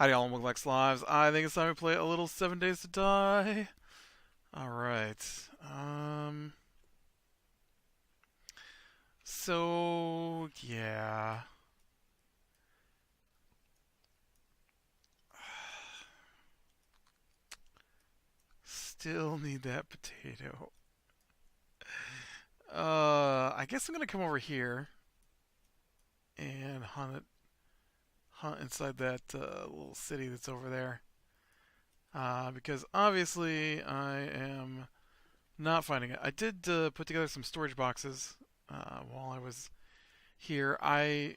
Howdy all, welcome back, Lives. I think it's time to play a little 7 Days to Die. Alright. Yeah. Still need that potato. I guess I'm gonna come over here and hunt inside that little city that's over there. Because obviously I am not finding it. I did put together some storage boxes while I was here. I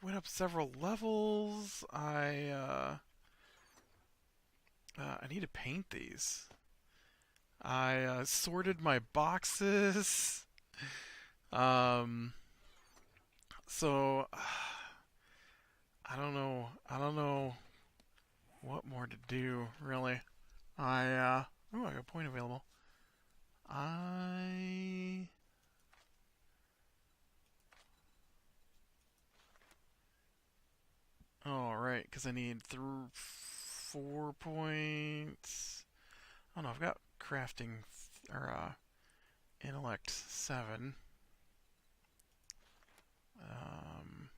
went up several levels. I need to paint these. I sorted my boxes. Um, so I don't know. I don't know what more to do really. I got a point available. I Oh, right, because I need through 4 points. Oh no, I've got crafting or intellect 7. Um,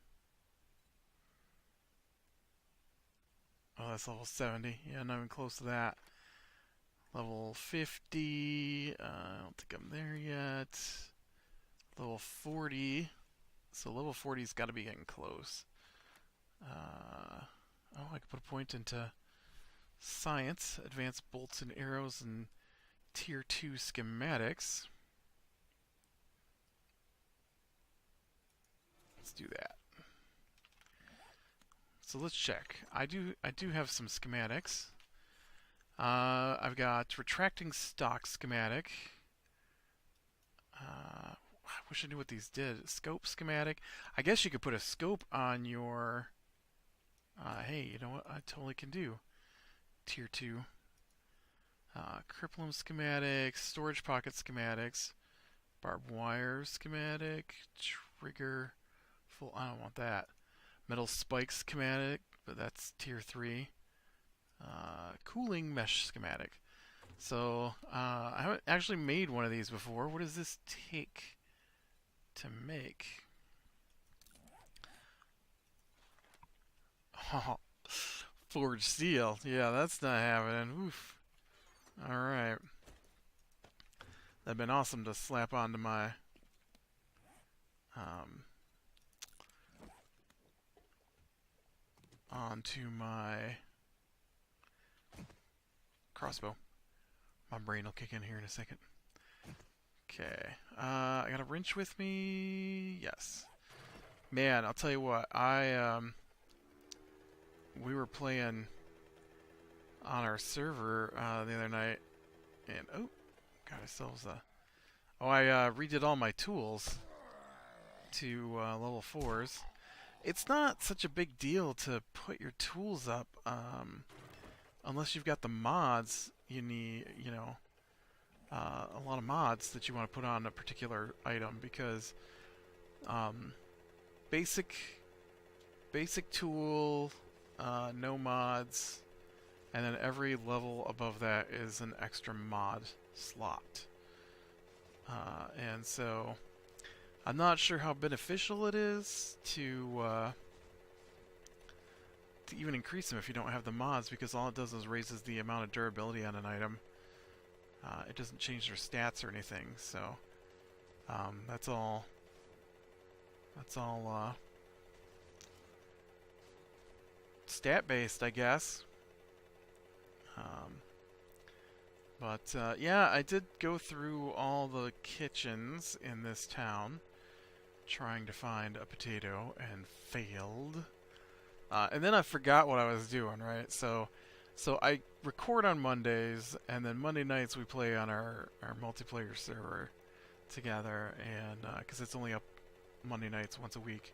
oh, that's level 70. Yeah, not even close to that. Level 50. I don't think I'm there yet. Level 40. So level 40's got to be getting close. Oh, I could put a point into science, advanced bolts and arrows, and tier 2 schematics. Let's do that. So let's check. I do have some schematics. I've got retracting stock schematic. I wish I knew what these did. Scope schematic. I guess you could put a scope on your. Hey, you know what? I totally can do. Tier 2. Cripplum schematics, storage pocket schematics, barbed wire schematic, trigger full. I don't want that. Metal spike schematic, but that's tier 3. Cooling mesh schematic. So I haven't actually made one of these before. What does this take to make? Oh, forged steel. Yeah, that's not happening. Oof. All right. That'd been awesome to slap um, onto my crossbow. My brain will kick in here in a second. Okay. I got a wrench with me. Yes. Man, I'll tell you what. We were playing on our server the other night, and got ourselves a. Oh, I redid all my tools to level 4s. It's not such a big deal to put your tools up, unless you've got the mods. You need, a lot of mods that you want to put on a particular item because um, basic tool, no mods, and then every level above that is an extra mod slot. And so I'm not sure how beneficial it is to even increase them if you don't have the mods, because all it does is raises the amount of durability on an item. It doesn't change their stats or anything, so that's all. That's all stat based, I guess. Yeah, I did go through all the kitchens in this town trying to find a potato and failed. And then I forgot what I was doing, right? So I record on Mondays, and then Monday nights we play on our multiplayer server together, and because it's only up Monday nights once a week.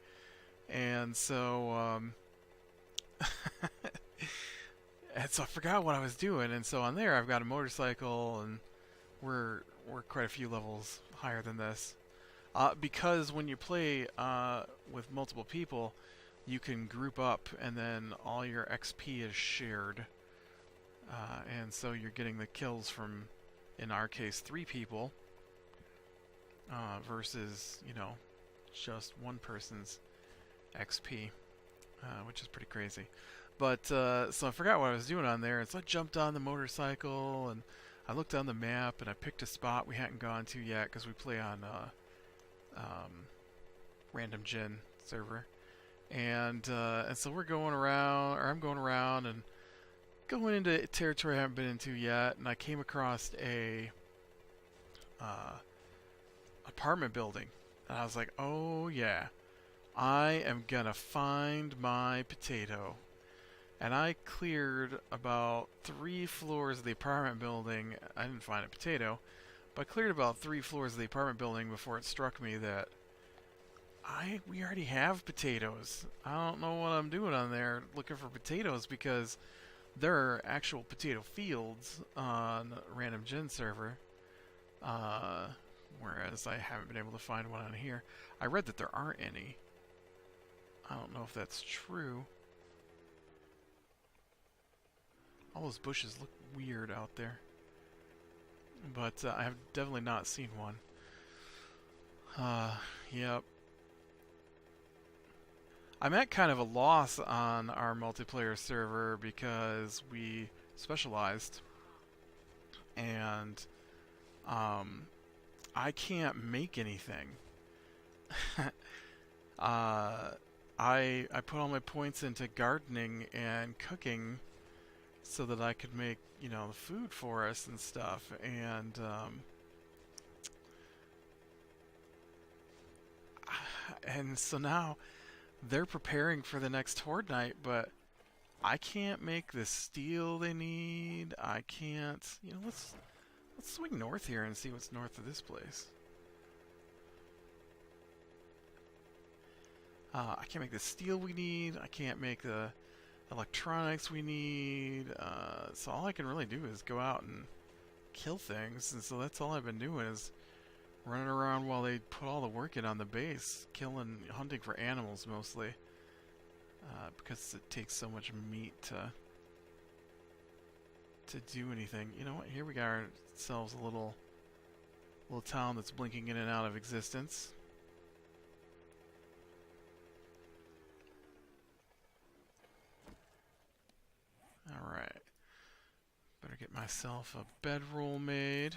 And so and so I forgot what I was doing, and so on there I've got a motorcycle, and we're quite a few levels higher than this. Because when you play with multiple people, you can group up, and then all your XP is shared. And so you're getting the kills from, in our case, 3 people versus, you know, just one person's XP, which is pretty crazy. But so I forgot what I was doing on there, and so I jumped on the motorcycle, and I looked on the map, and I picked a spot we hadn't gone to yet because we play on random gen server, and so we're going around, or I'm going around and going into territory I haven't been into yet, and I came across a apartment building, and I was like, oh yeah, I am gonna find my potato. And I cleared about 3 floors of the apartment building. I didn't find a potato, but I cleared about 3 floors of the apartment building before it struck me that we already have potatoes. I don't know what I'm doing on there looking for potatoes, because there are actual potato fields on random gen server, whereas I haven't been able to find one on here. I read that there aren't any. I don't know if that's true. All those bushes look weird out there, but I have definitely not seen one. Yep. I'm at kind of a loss on our multiplayer server because we specialized, and I can't make anything. I put all my points into gardening and cooking so that I could make, you know, the food for us and stuff, and so now they're preparing for the next horde night, but I can't make the steel they need. I can't, you know, let's swing north here and see what's north of this place. I can't make the steel we need. I can't make the electronics we need. So all I can really do is go out and kill things, and so that's all I've been doing is running around while they put all the work in on the base, hunting for animals mostly, because it takes so much meat to do anything. You know what? Here we got ourselves a little town that's blinking in and out of existence. Alright. Better get myself a bedroll made.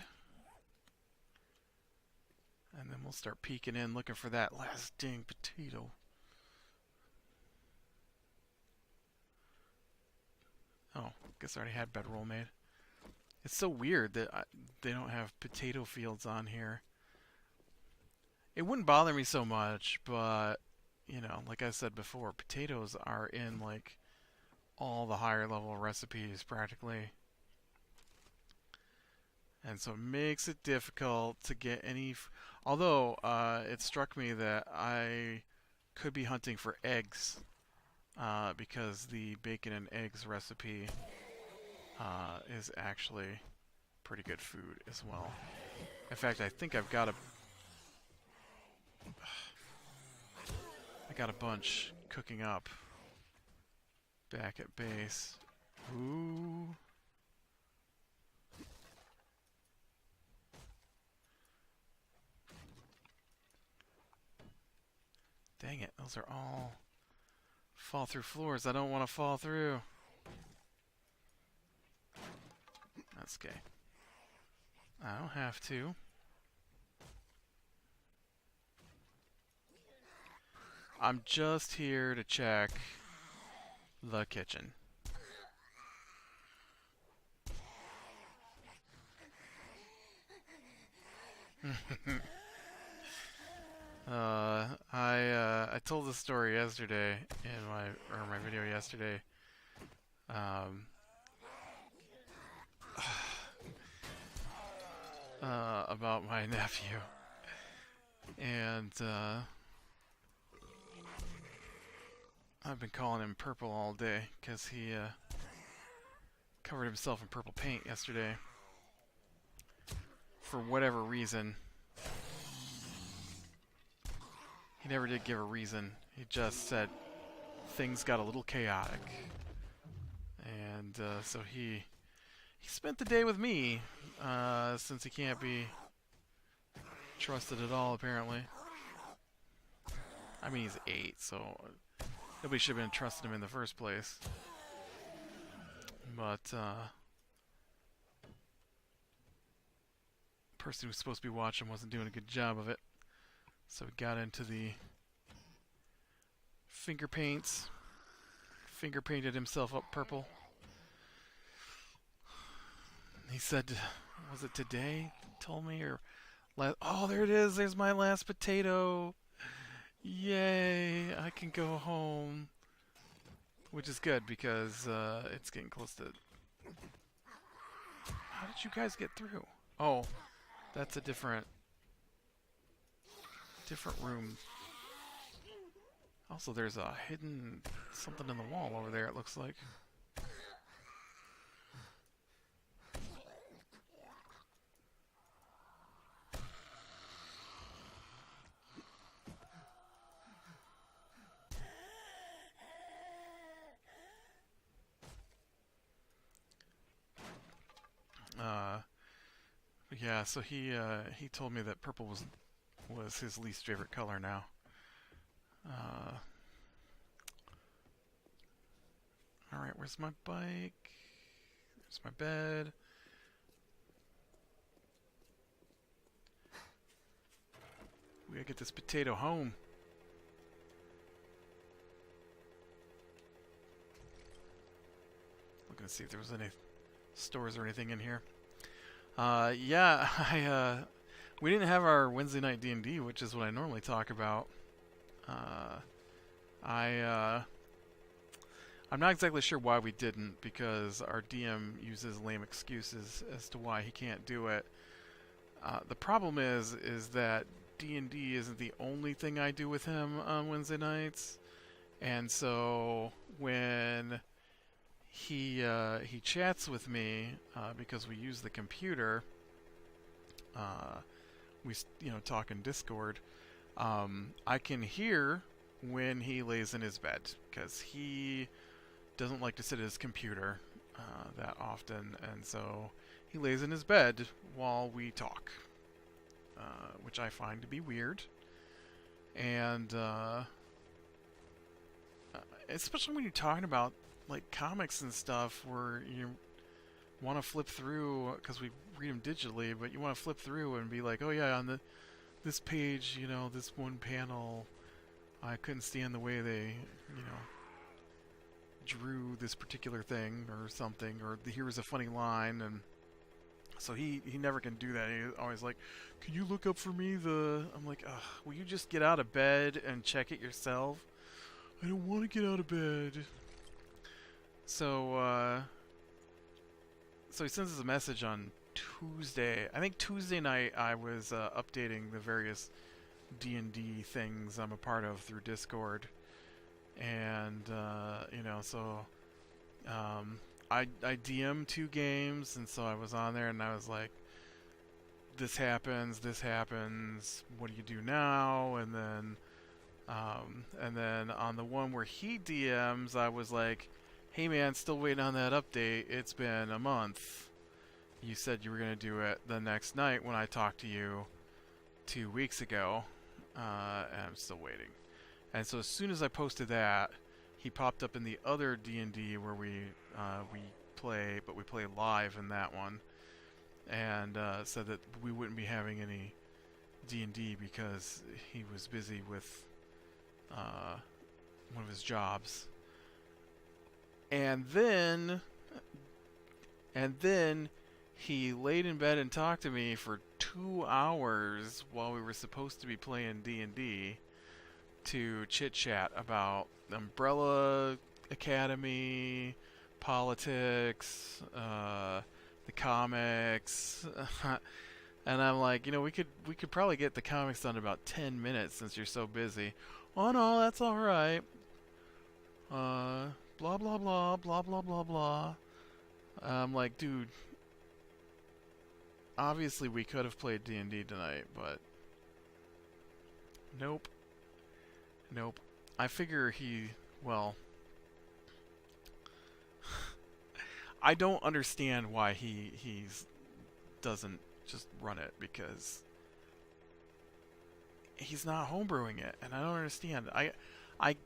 And then we'll start peeking in looking for that last dang potato. Oh, guess I already had bedroll made. It's so weird that they don't have potato fields on here. It wouldn't bother me so much, but, you know, like I said before, potatoes are in, like, all the higher level recipes practically, and so it makes it difficult to get any although it struck me that I could be hunting for eggs, because the bacon and eggs recipe is actually pretty good food as well. In fact, I think I got a bunch cooking up back at base. Ooh. Dang it, those are all fall through floors I don't want to fall through. That's okay. I don't have to. I'm just here to check the kitchen. I told the story yesterday in my video yesterday. About my nephew, and I've been calling him Purple all day because he covered himself in purple paint yesterday for whatever reason. He never did give a reason. He just said things got a little chaotic. And so he spent the day with me, since he can't be trusted at all, apparently. I mean, he's 8, so nobody should have been trusting him in the first place. But, person who was supposed to be watching wasn't doing a good job of it. So we got into the finger paints. Finger painted himself up purple. He said, was it today? He told me, or oh, there it is. There's my last potato. Yay! I can go home, which is good because it's getting close to. How did you guys get through? Oh, that's a different room. Also, there's a hidden something in the wall over there. It looks like. Yeah, so he told me that purple was his least favorite color now. All right, where's my bike? There's my bed. We gotta get this potato home. Looking to see if there was any stores or anything in here. Yeah, we didn't have our Wednesday night D&D, which is what I normally talk about. I'm not exactly sure why we didn't, because our DM uses lame excuses as to why he can't do it. The problem is that D&D isn't the only thing I do with him on Wednesday nights, and so when he chats with me because we use the computer. We talk in Discord. I can hear when he lays in his bed because he doesn't like to sit at his computer that often, and so he lays in his bed while we talk, which I find to be weird. And especially when you're talking about like comics and stuff where you want to flip through, because we read them digitally, but you want to flip through and be like, oh yeah, on this page, this one panel, I couldn't stand the way they, drew this particular thing or something, or here was a funny line, and so he never can do that. He's always like, can you look up for me I'm like, ugh, will you just get out of bed and check it yourself? I don't want to get out of bed. So he sends us a message on Tuesday. I think Tuesday night I was updating the various D&D things I'm a part of through Discord. And, so I DM 2 games, and so I was on there and I was like, this happens, what do you do now? And then on the one where he DMs, I was like, hey man, still waiting on that update. It's been a month. You said you were going to do it the next night when I talked to you 2 weeks ago, and I'm still waiting. And so as soon as I posted that, he popped up in the other D&D where we play, but we play live in that one, and said that we wouldn't be having any D&D because he was busy with one of his jobs. And then he laid in bed and talked to me for 2 hours while we were supposed to be playing D&D to chit-chat about Umbrella Academy, politics, the comics. And I'm like, we could probably get the comics done in about 10 minutes since you're so busy. Oh no, that's all right. Blah blah blah blah blah blah blah. I'm like, dude, obviously we could have played D&D tonight, but nope. I figure he well, I don't understand why he's doesn't just run it, because he's not homebrewing it, and I don't understand. I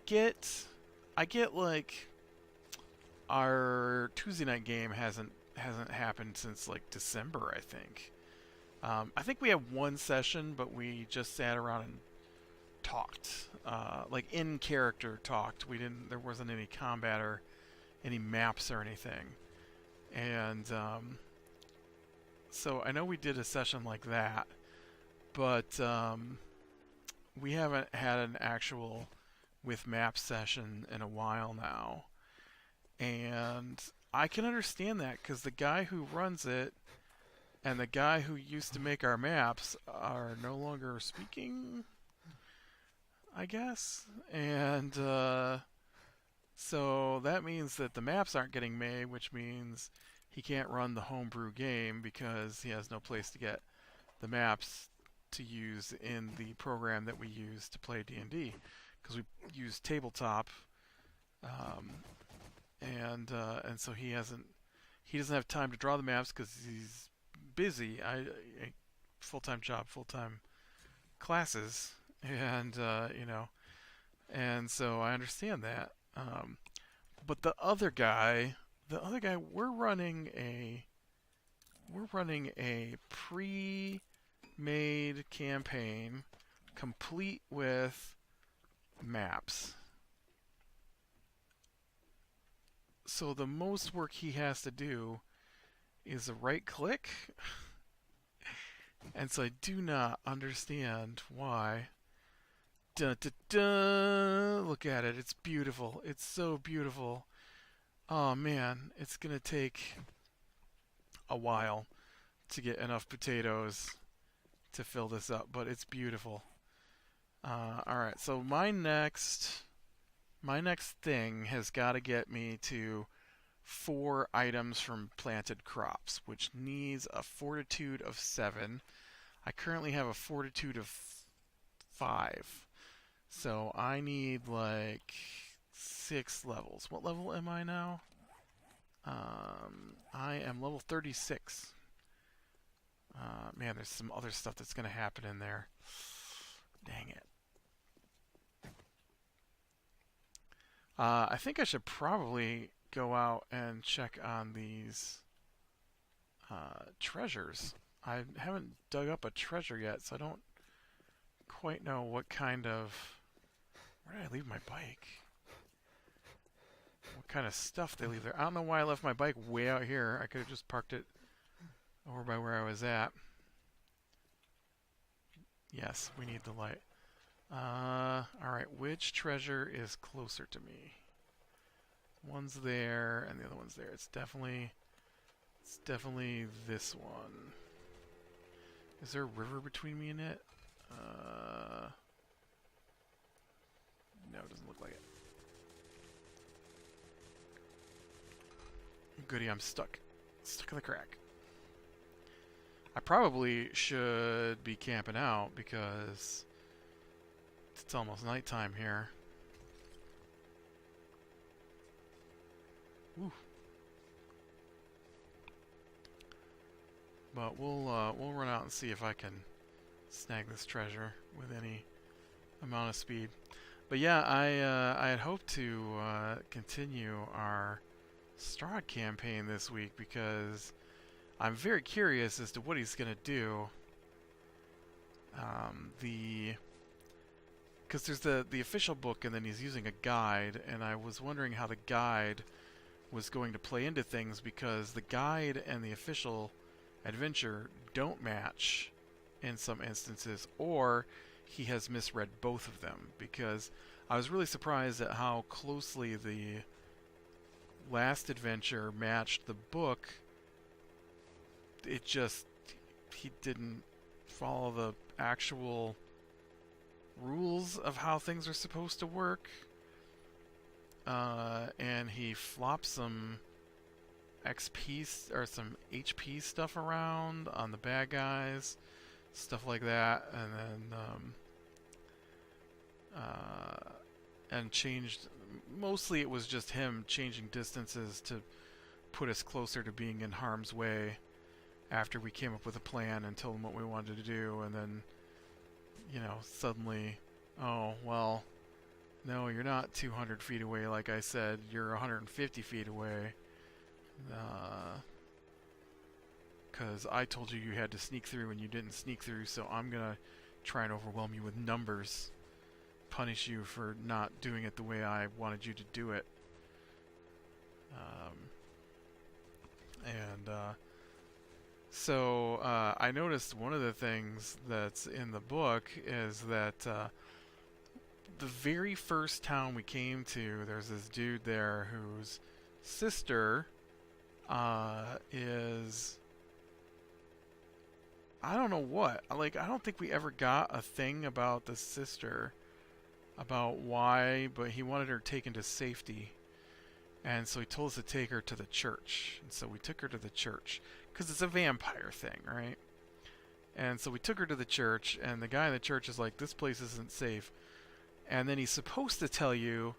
get like our Tuesday night game hasn't happened since like December, I think. I think we had one session, but we just sat around and talked, like in character talked. We didn't. There wasn't any combat or any maps or anything, and so I know we did a session like that, but we haven't had an actual with map session in a while now, and I can understand that because the guy who runs it and the guy who used to make our maps are no longer speaking, I guess. And so that means that the maps aren't getting made, which means he can't run the homebrew game because he has no place to get the maps to use in the program that we use to play D&D. Because we use tabletop, um, and so he doesn't have time to draw the maps because he's busy. Full-time job, full-time classes, and and so I understand that. But the other guy, we're running a pre-made campaign, complete with maps. So the most work he has to do is a right click. And so I do not understand why. Dun, dun, dun. Look at it. It's beautiful. It's so beautiful. Oh man, it's going to take a while to get enough potatoes to fill this up, but it's beautiful. Alright, so my next thing has got to get me to 4 items from planted crops, which needs a fortitude of 7. I currently have a fortitude of 5. So I need like 6 levels. What level am I now? I am level 36. Man, there's some other stuff that's going to happen in there. Dang it. I think I should probably go out and check on these treasures. I haven't dug up a treasure yet, so I don't quite know what kind of... Where did I leave my bike? What kind of stuff they leave there. I don't know why I left my bike way out here. I could have just parked it over by where I was at. Yes, we need the light. Alright, which treasure is closer to me? One's there, and the other one's there. It's definitely this one. Is there a river between me and it? No, it doesn't look like it. Goody, I'm stuck. Stuck in the crack. I probably should be camping out because it's almost nighttime here. Woo. But we'll run out and see if I can snag this treasure with any amount of speed. But yeah, I had hoped to continue our Strahd campaign this week because I'm very curious as to what he's gonna do. Because there's the official book, and then he's using a guide, and I was wondering how the guide was going to play into things because the guide and the official adventure don't match in some instances, or he has misread both of them, because I was really surprised at how closely the last adventure matched the book. It just, he didn't follow the actual rules of how things are supposed to work, and he flopped some XP or some HP stuff around on the bad guys, stuff like that, and then and changed mostly it was just him changing distances to put us closer to being in harm's way after we came up with a plan and told him what we wanted to do, and then, suddenly, oh, well, no, you're not 200 feet away like I said, you're 150 feet away. Because I told you you had to sneak through and you didn't sneak through, so I'm going to try and overwhelm you with numbers. Punish you for not doing it the way I wanted you to do it. So I noticed one of the things that's in the book is that the very first town we came to, there's this dude there whose sister is... I don't know what. Like, I don't think we ever got a thing about the sister, about why, but he wanted her taken to safety. And so he told us to take her to the church. And so we took her to the church. Because it's a vampire thing, right? And so we took her to the church, and the guy in the church is like, this place isn't safe. And then he's supposed to tell you,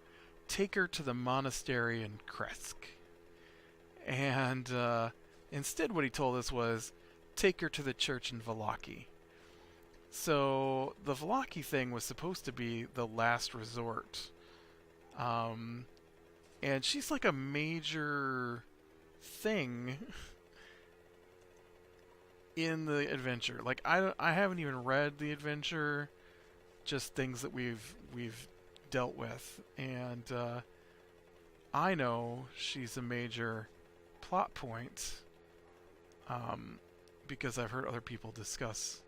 take her to the monastery in Kresk. And instead what he told us was, take her to the church in Vallaki. So the Vallaki thing was supposed to be the last resort. And she's like a major thing in the adventure. Like, I haven't even read the adventure, just things that we've dealt with, and I know she's a major plot point because I've heard other people discuss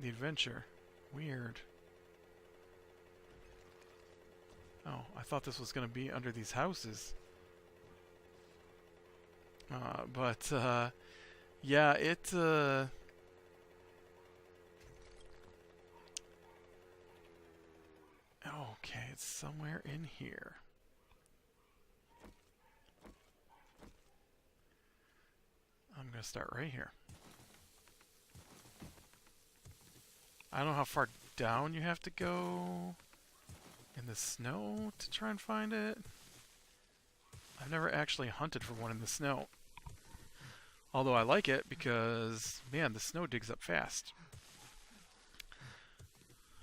the adventure. Weird. Oh, I thought this was going to be under these houses. But yeah, it... okay, it's somewhere in here. I'm going to start right here. I don't know how far down you have to go in the snow to try and find it. I've never actually hunted for one in the snow. Although I like it because, man, the snow digs up fast.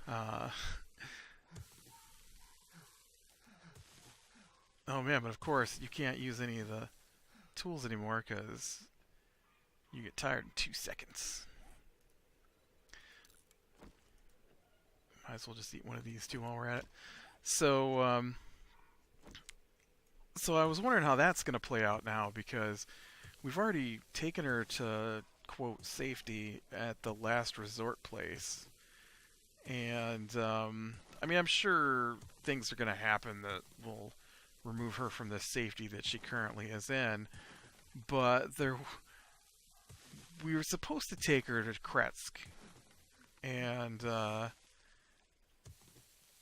Oh man, but of course you can't use any of the tools anymore because you get tired in 2 seconds. Might as well just eat one of these two while we're at it. So, so I was wondering how that's going to play out now, because we've already taken her to, quote, safety at the last resort place. And, I mean, I'm sure things are going to happen that will remove her from the safety that she currently is in. But we were supposed to take her to Kretsk.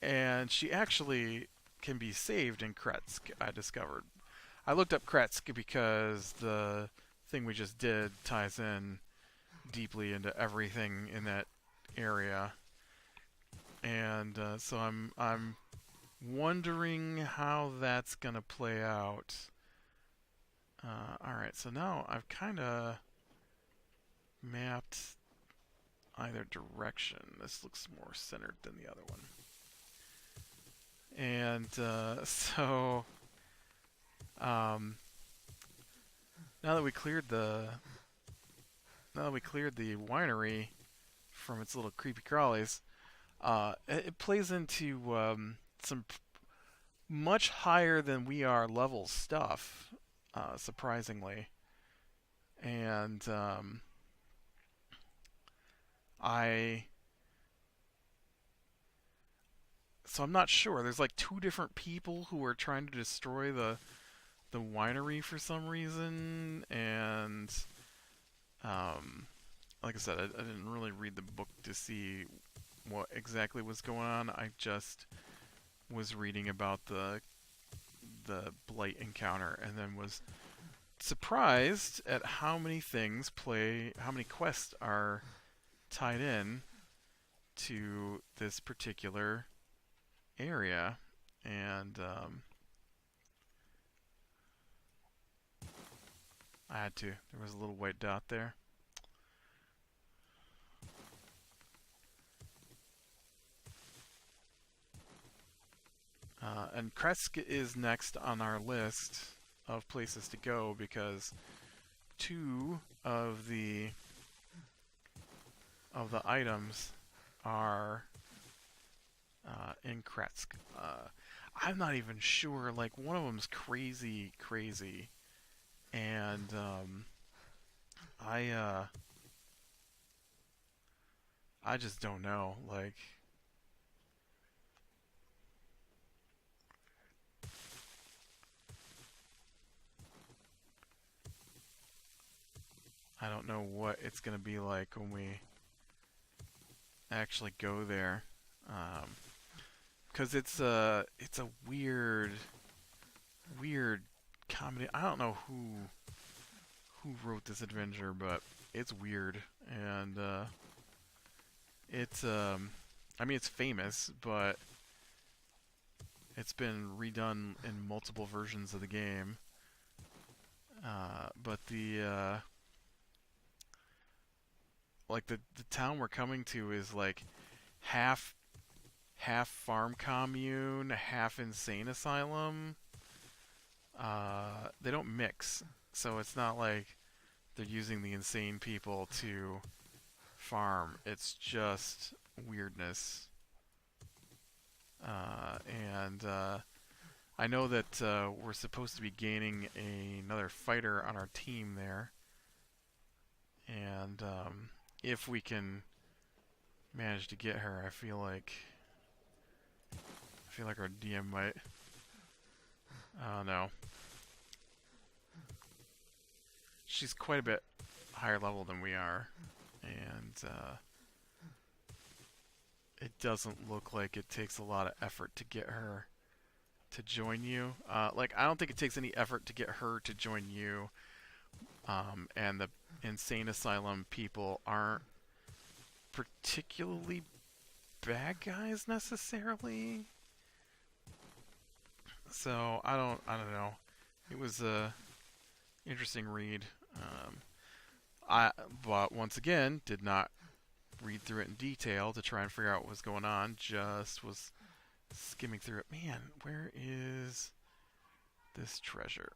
And she actually can be saved in Kretsk, I discovered. I looked up Kretsk because the thing we just did ties in deeply into everything in that area. And so I'm wondering how that's going to play out. Alright, so now I've kind of mapped either direction. This looks more centered than the other one. And so now that we cleared the winery from its little creepy crawlies, it plays into some much higher than we are level stuff, surprisingly. And so I'm not sure. There's like 2 different people who are trying to destroy the winery for some reason, and like I said, I didn't really read the book to see what exactly was going on. I just was reading about the blight encounter, and then was surprised at how many quests are tied in to this particular area. and I had to. There was a little white dot there. And Kresk is next on our list of places to go because two of the items are in Kresk. I'm not even sure. Like, one of them's crazy, and I just don't know. Like, I don't know what it's gonna be like when we actually go there, because it's a weird comedy. I don't know who wrote this adventure, but it's weird, and it's I mean, it's famous, but it's been redone in multiple versions of the game. But the like the town we're coming to is like half farm commune, half insane asylum. They don't mix, so it's not like they're using the insane people to farm. It's just weirdness. And I know that we're supposed to be gaining another fighter on our team there, and if we can manage to get her, I feel like our DM might. Oh no, she's quite a bit higher level than we are, and it doesn't look like it takes a lot of effort to get her to join you. Like, I don't think it takes any effort to get her to join you. And the insane asylum people aren't particularly bad guys necessarily. So I don't know. It was a interesting read. But once again, did not read through it in detail to try and figure out what was going on. Just was skimming through it. Man, where is this treasure?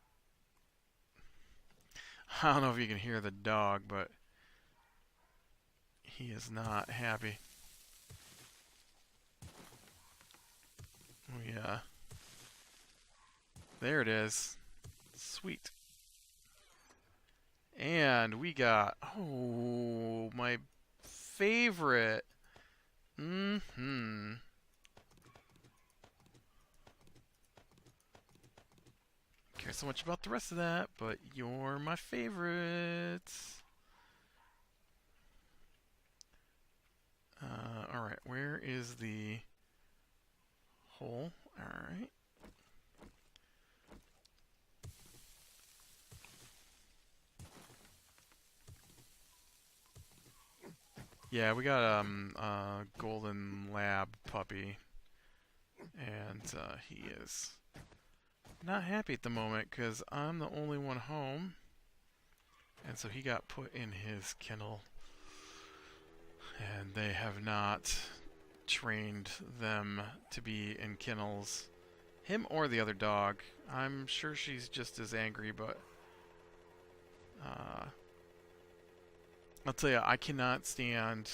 I don't know if you can hear the dog, but he is not happy. Yeah. There it is. Sweet. And we got, oh, my favorite. Mm-hmm. Care so much about the rest of that, but you're my favorite. Alright, where is the hole? Alright. Yeah, we got a golden lab puppy, and he is not happy at the moment because I'm the only one home, and so he got put in his kennel, and they have not trained them to be in kennels, him or the other dog. I'm sure she's just as angry, but I'll tell you, I cannot stand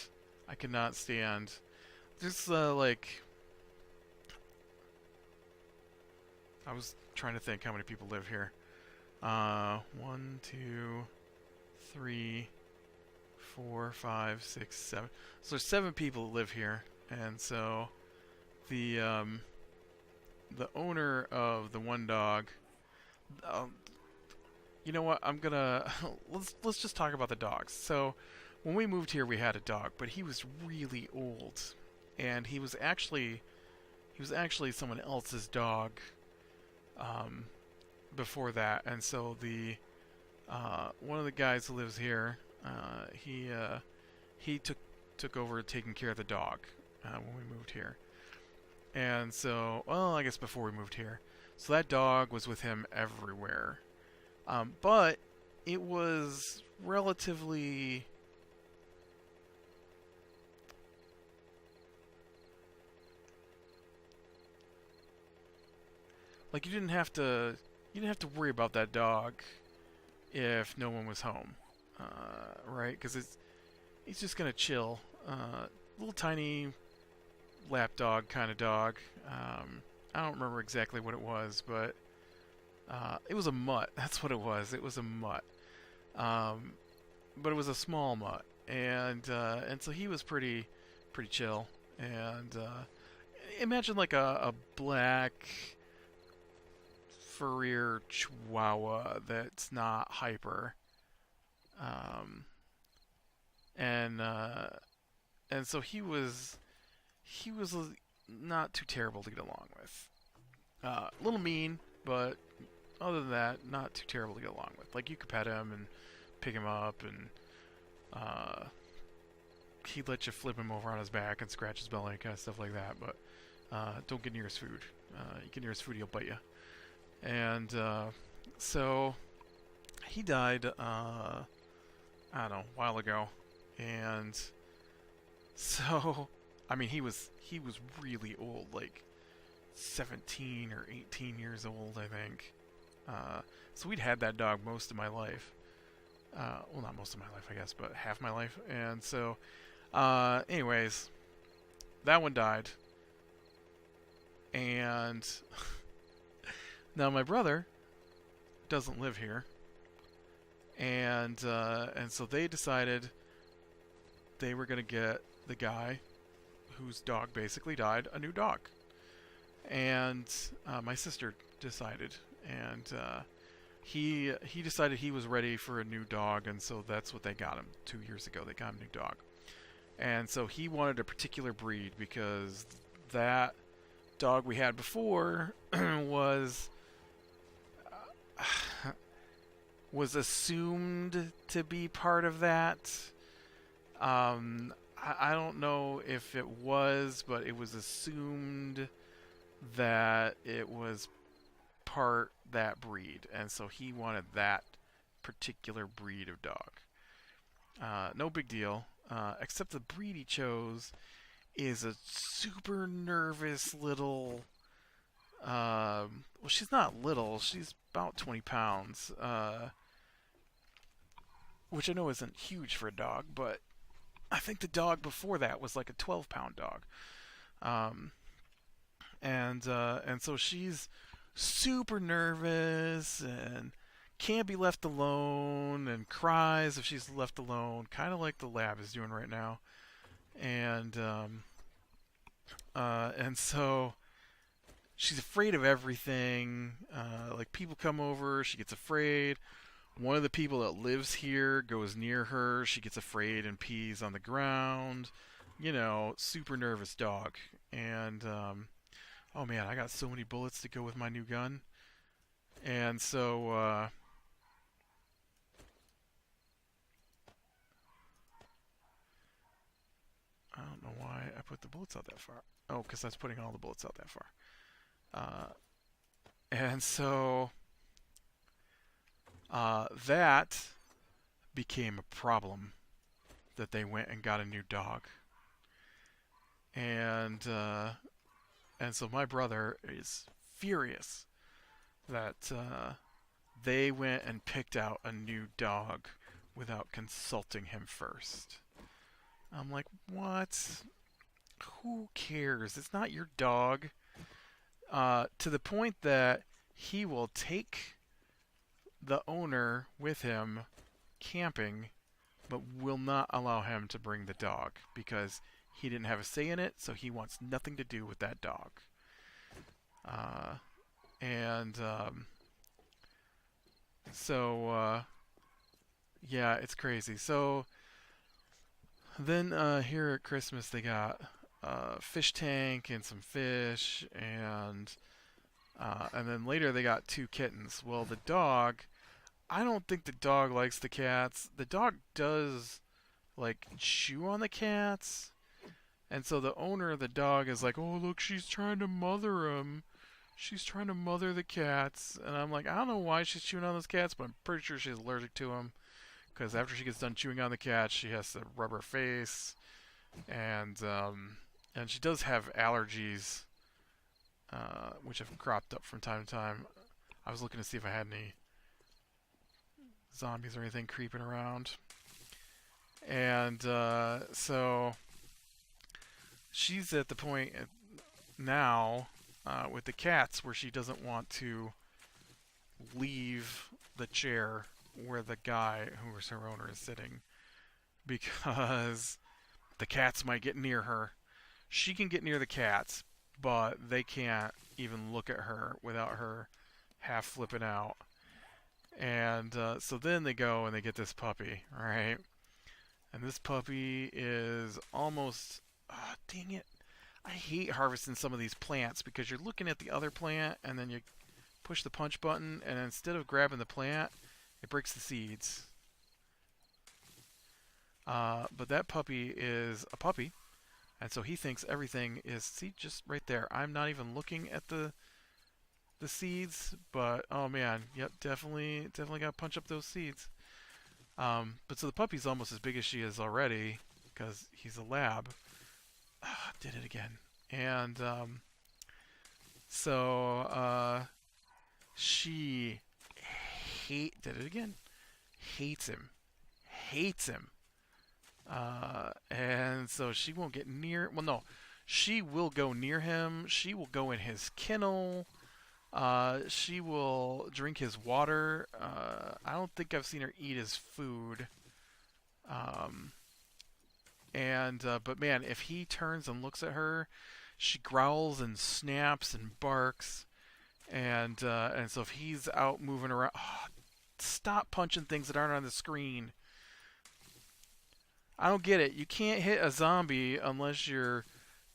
just like, I was trying to think how many people live here. 1, 2, 3, 4, 5, 6, 7. So there's 7 people that live here, and so the owner of the one dog. You know what? I'm gonna let's just talk about the dogs. So when we moved here, we had a dog, but he was really old, and he was actually someone else's dog before that, and so the one of the guys who lives here, he took over taking care of the dog when we moved here, And so, well, I guess before we moved here. So that dog was with him everywhere. But it was relatively like you didn't have to worry about that dog if no one was home, right? Because he's just gonna chill. Little tiny lap dog kind of dog. I don't remember exactly what it was, but it was a mutt. That's what it was. It was a mutt. Um, but it was a small mutt, and so he was pretty chill. And imagine like a black furrier chihuahua that's not hyper. Um, and and so he was not too terrible to get along with. A little mean, but other than that, not too terrible to get along with. Like you could pet him and pick him up, and uh, he'd let you flip him over on his back and scratch his belly, kind of stuff like that. But don't get near his food. You get near his food, he'll bite you. And so he died. I don't know, a while ago, and so I mean he was really old, like 17 or 18 years old, I think. So we'd had that dog most of my life. Well, not most of my life, I guess, but half my life. And so, anyways, that one died. And now my brother doesn't live here, and so they decided they were gonna get the guy whose dog basically died a new dog. And my sister decided, and he decided he was ready for a new dog, and so that's what they got him 2 years ago. They got him a new dog, and so he wanted a particular breed because that dog we had before was was assumed to be part of that. I don't know if it was, but it was assumed that it was part that breed, and so he wanted that particular breed of dog. No big deal, except the breed he chose is a super nervous little. Well, she's not little; she's about 20 pounds, which I know isn't huge for a dog, but I think the dog before that was like a 12-pound dog. Um, and so she's super nervous and can't be left alone and cries if she's left alone, kind of like the lab is doing right now. And so she's afraid of everything. Like people come over, she gets afraid. One of the people that lives here goes near her, she gets afraid and pees on the ground. Super nervous dog. And oh man, I got so many bullets to go with my new gun. And so I don't know why I put the bullets out that far. Oh, because I was putting all the bullets out that far. Uh, and so that became a problem that they went and got a new dog. And so my brother is furious that they went and picked out a new dog without consulting him first. I'm like, what? Who cares? It's not your dog. To the point that he will take the owner with him camping, but will not allow him to bring the dog because he didn't have a say in it, so he wants nothing to do with that dog. And so yeah, it's crazy. So then here at Christmas they got a fish tank and some fish, and then later they got two kittens. Well, the dog, I don't think the dog likes the cats. The dog does like chew on the cats, And so the owner of the dog is like, "Oh, look, she's trying to mother him. She's trying to mother the cats." And I'm like, I don't know why she's chewing on those cats, but I'm pretty sure she's allergic to them. Because after she gets done chewing on the cats, she has to rub her face, and she does have allergies, which have cropped up from time to time. I was looking to see if I had any zombies or anything creeping around, and so she's at the point now with the cats where she doesn't want to leave the chair where the guy who was her owner is sitting because the cats might get near her. She can get near the cats, but they can't even look at her without her half flipping out. And so then they go and they get this puppy, right? And this puppy is almost... Oh, dang it. I hate harvesting some of these plants because you're looking at the other plant and then you push the punch button and instead of grabbing the plant, it breaks the seeds. But that puppy is a puppy, and so he thinks everything is... See, just right there. I'm not even looking at the seeds, but oh man, yep, definitely got to punch up those seeds. But so the puppy's almost as big as she is already because he's a lab. Did it again. And so she did it again. Hates him. And so she won't get near... Well, no. She will go near him. She will go in his kennel. She will drink his water. I don't think I've seen her eat his food. But man, if he turns and looks at her, she growls and snaps and barks. And so if he's out moving around... Oh, stop punching things that aren't on the screen. I don't get it. You can't hit a zombie unless your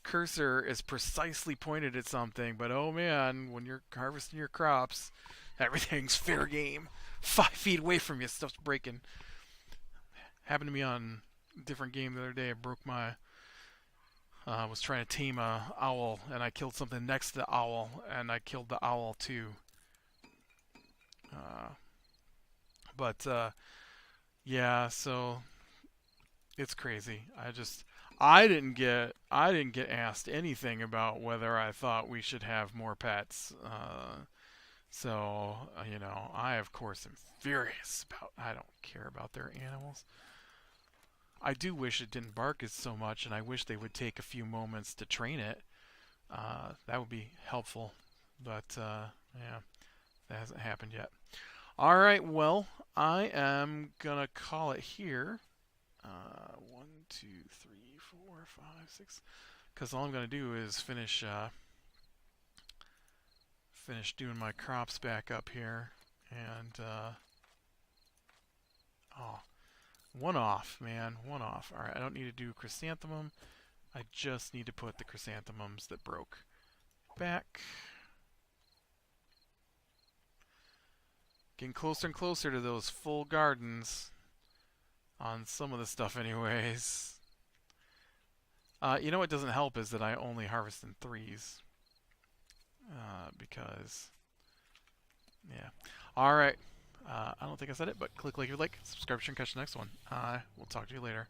cursor is precisely pointed at something. But oh man, when you're harvesting your crops, everything's fair game. 5 feet away from you, stuff's breaking. Happened to me on a different game the other day. I broke my... was trying to tame a owl, and I killed something next to the owl, and I killed the owl too. Yeah, so... It's crazy. I didn't get asked anything about whether I thought we should have more pets. You know, I of course am furious about... I don't care about their animals. I do wish it didn't bark so much, and I wish they would take a few moments to train it. That would be helpful. But, yeah, that hasn't happened yet. Alright, well, I am gonna call it here. 1, 2, 3, 4, 5, 6. Because all I'm going to do is finish doing my crops back up here. And, oh, one off, man. One off. Alright, I don't need to do chrysanthemum. I just need to put the chrysanthemums that broke back. Getting closer and closer to those full gardens. On some of the stuff anyways. You know what doesn't help is that I only harvest in 3s. Because... Yeah. Alright. I don't think I said it, but click like if you like. Subscribe and catch the next one. We'll talk to you later.